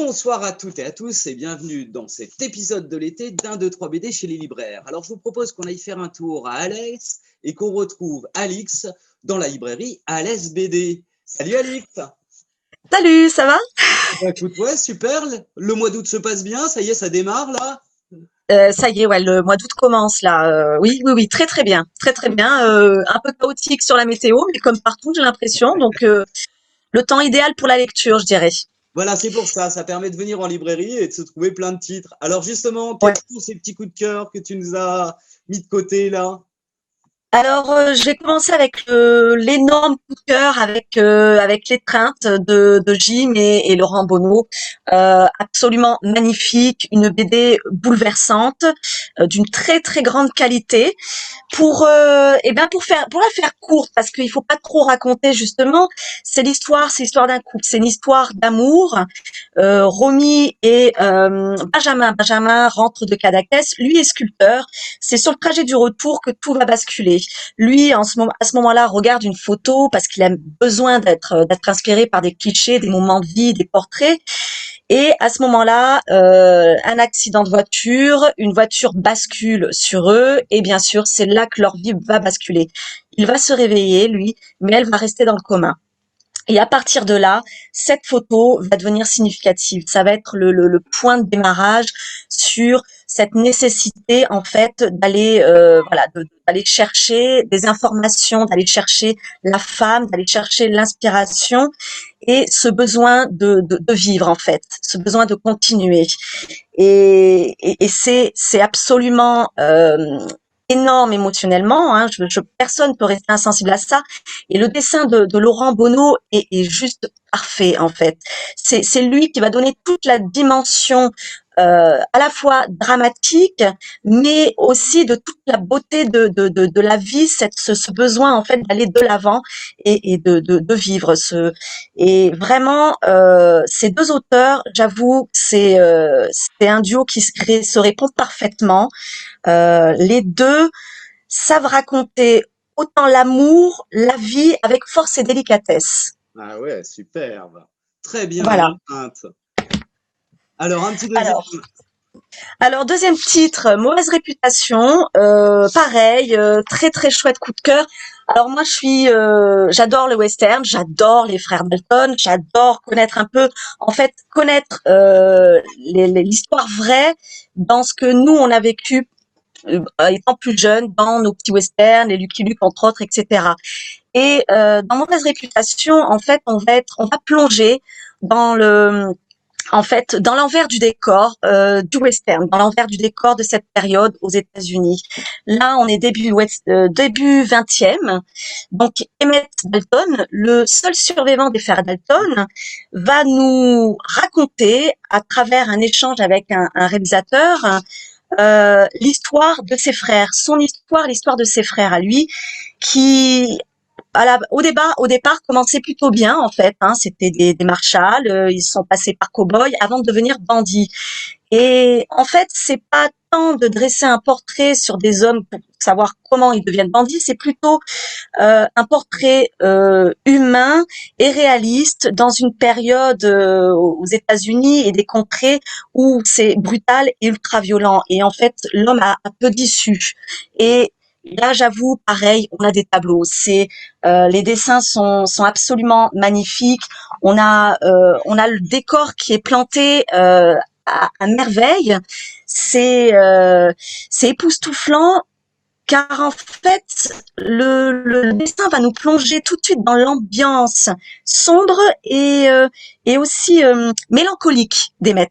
Bonsoir à toutes et à tous et bienvenue dans cet épisode de l'été d'un, deux, trois BD chez les libraires. Alors je vous propose qu'on aille faire un tour à Alès et qu'on retrouve Alix dans la librairie Alès BD. Salut Alix. Salut, ça va? Bah, écoute, ouais, super, le mois d'août se passe bien, ça y est, ça démarre là. Ça y est, ouais, le mois d'août commence là. Oui, oui, oui, très très bien, très très bien. Un peu chaotique sur la météo, mais comme partout, j'ai l'impression. Donc, le temps idéal pour la lecture, je dirais. Voilà, c'est pour ça, ça permet de venir en librairie et de se trouver plein de titres. Alors justement, Ouais. quels sont ces petits coups de cœur que tu nous as mis de côté là? Alors, je vais commencer avec l'énorme coup de cœur avec l'étreinte de Jim et Laurent Bonneau. Absolument magnifique, une BD bouleversante, d'une très très grande qualité. Pour la faire courte, parce qu'il faut pas trop raconter justement, c'est l'histoire d'un couple, c'est une histoire d'amour. Romy et Benjamin rentrent de Cadaqués. Lui est sculpteur. C'est sur le trajet du retour que tout va basculer. Lui, à ce moment-là, regarde une photo parce qu'il a besoin d'être inspiré par des clichés, des moments de vie, des portraits. Et à ce moment-là, un accident de voiture, une voiture bascule sur eux, et bien sûr, c'est là que leur vie va basculer. Il va se réveiller, lui, mais elle va rester dans le coma. Et à partir de là, cette photo va devenir significative. Ça va être le point de démarrage sur cette nécessité, en fait, d'aller, d'aller chercher des informations, d'aller chercher la femme, d'aller chercher l'inspiration et ce besoin de vivre, en fait, ce besoin de continuer. Et c'est absolument énorme émotionnellement. Hein. Personne peut rester insensible à ça. Et le dessin de Laurent Bonneau est juste parfait, en fait. C'est lui qui va donner toute la dimension à la fois dramatique, mais aussi de toute la beauté de la vie, ce besoin en fait d'aller de l'avant et de vivre. Et vraiment, ces deux auteurs, j'avoue, c'est un duo qui se répond parfaitement. Les deux savent raconter autant l'amour, la vie avec force et délicatesse. Ah ouais, superbe. Très bien, Voilà. l'étreinte. Alors un petit deuxième. Alors, alors, deuxième titre, Mauvaise réputation. Pareil, très très chouette coup de cœur. Alors moi, j'adore le western, j'adore les frères Dalton, j'adore connaître un peu, en fait, connaître l'histoire vraie dans ce que nous on a vécu étant plus jeunes dans nos petits westerns, les Lucky Luke entre autres, etc. Et dans Mauvaise réputation, en fait, on va plonger dans dans l'envers du décor du western, dans l'envers du décor de cette période aux États-Unis. Là, on est début 20e. Donc, Emmett Dalton, le seul survivant des frères Dalton, va nous raconter, à travers un échange avec un réalisateur, l'histoire de ses frères, son histoire, l'histoire de ses frères à lui, qui au départ, commençait plutôt bien en fait. Hein, c'était des marshals, ils sont passés par cow-boys avant de devenir bandits. Et en fait, c'est pas tant de dresser un portrait sur des hommes pour savoir comment ils deviennent bandits, c'est plutôt un portrait humain et réaliste dans une période aux États-Unis et des contrées où c'est brutal et ultra violent. Et en fait, l'homme a peu d'issue. Et là, j'avoue, pareil, on a des tableaux. Les dessins sont absolument magnifiques. On a le décor qui est planté à merveille. C'est époustouflant car en fait, le dessin va nous plonger tout de suite dans l'ambiance sombre et aussi mélancolique des Mets.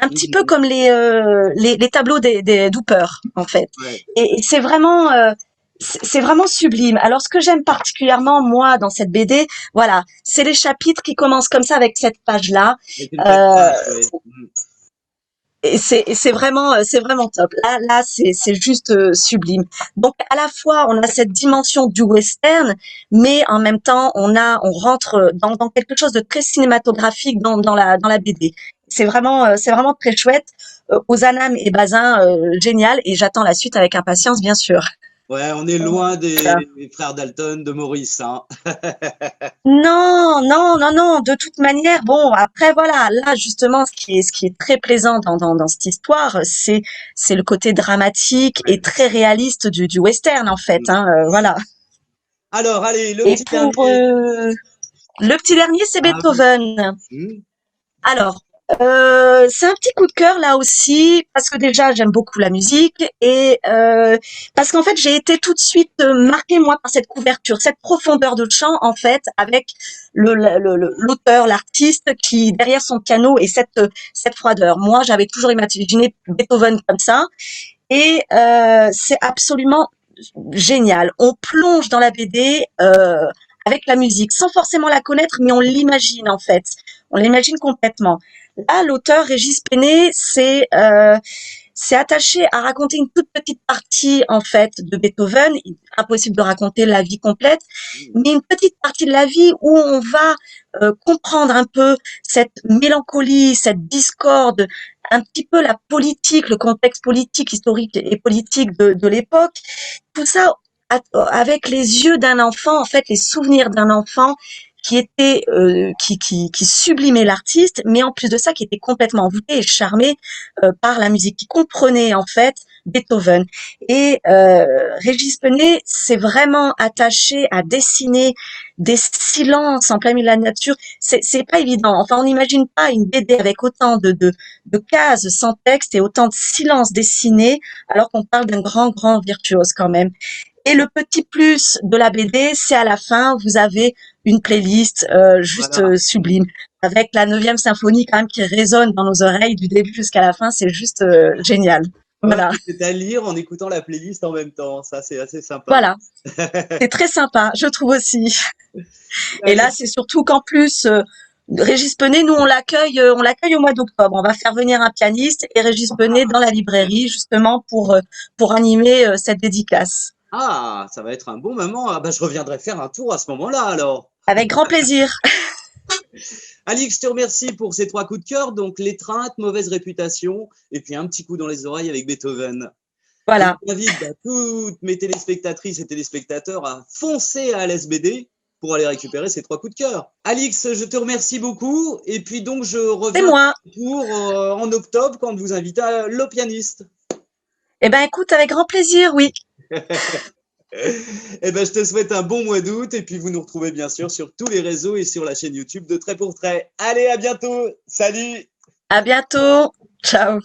Un petit peu Mhm. comme les tableaux des Dooper, en fait. Ouais, Et c'est vraiment sublime. Alors, ce que j'aime particulièrement, moi, dans cette BD, voilà, c'est les chapitres qui commencent comme ça avec cette page-là. avec une belle Euh, page, ouais. et c'est vraiment top. Là, c'est juste sublime. Donc, à la fois, on a cette dimension du western, mais en même temps, on rentre dans quelque chose de très cinématographique dans la BD. C'est vraiment très chouette. Ozanam et Bazin, génial. Et j'attends la suite avec impatience, bien sûr. Ouais, on est loin des Ça. frères Dalton, de Maurice, hein. Non, non, non, non. De toute manière, bon, après voilà, là justement, ce qui est très plaisant dans cette histoire, c'est le côté dramatique et très réaliste du western en fait. Hein, voilà. Alors, allez, le Et petit pour dernier. le petit dernier, c'est Ah oui. Beethoven. Hmm. Alors, c'est un petit coup de cœur là aussi parce que déjà j'aime beaucoup la musique et parce qu'en fait j'ai été tout de suite marquée moi par cette couverture, cette profondeur de chant en fait avec l'auteur, l'artiste qui derrière son piano et cette froideur. Moi j'avais toujours imaginé Beethoven comme ça et c'est absolument génial. On plonge dans la BD avec la musique, sans forcément la connaître, mais on l'imagine en fait. On l'imagine complètement. Là, l'auteur Régis Péné s'est attaché à raconter une toute petite partie en fait de Beethoven. Impossible de raconter la vie complète, mais une petite partie de la vie où on va comprendre un peu cette mélancolie, cette discorde, un petit peu la politique, le contexte politique, historique et politique de l'époque. Tout ça avec les yeux d'un enfant, en fait, les souvenirs d'un enfant qui était qui sublimait l'artiste, mais en plus de ça, qui était complètement envoûté et charmé par la musique, qui comprenait en fait Beethoven. Et Régis Penet s'est vraiment attaché à dessiner des silences en plein milieu de la nature. C'est pas évident. Enfin, on n'imagine pas une BD avec autant de cases sans texte et autant de silences dessinés, alors qu'on parle d'un grand virtuose quand même. Et le petit plus de la BD, c'est à la fin, vous avez une playlist juste Voilà. sublime, avec la neuvième symphonie quand même qui résonne dans nos oreilles du début jusqu'à la fin, c'est juste génial. Ouais, Voilà, c'est à lire en écoutant la playlist en même temps. Ça, c'est assez sympa. voilà, c'est très sympa, je trouve aussi. Et là, Allez, c'est surtout qu'en plus, Régis Penet, nous on l'accueille au mois d'octobre. On va faire venir un pianiste et Régis Penet dans la librairie justement pour animer cette dédicace. ah, ça va être un bon moment. Ah, bah, je reviendrai faire un tour à ce moment-là, alors. Avec grand plaisir. Alix, je te remercie pour ces 3 coups de cœur. Donc, l'étreinte, mauvaise réputation, et puis un petit coup dans les oreilles avec Beethoven. Et Voilà. j'invite toutes mes téléspectatrices et téléspectateurs à foncer à LSBD pour aller récupérer ces 3 coups de cœur. Alix, je te remercie beaucoup. Et puis donc, je C'est reviens moi. pour en octobre quand vous invitez à Le Pianiste. Eh ben, écoute, avec grand plaisir, oui. Eh ben, je te souhaite un bon mois d'août et puis vous nous retrouvez bien sûr sur tous les réseaux et sur la chaîne YouTube de Trait pour Trait. Allez, à bientôt. Salut! À bientôt. Ciao.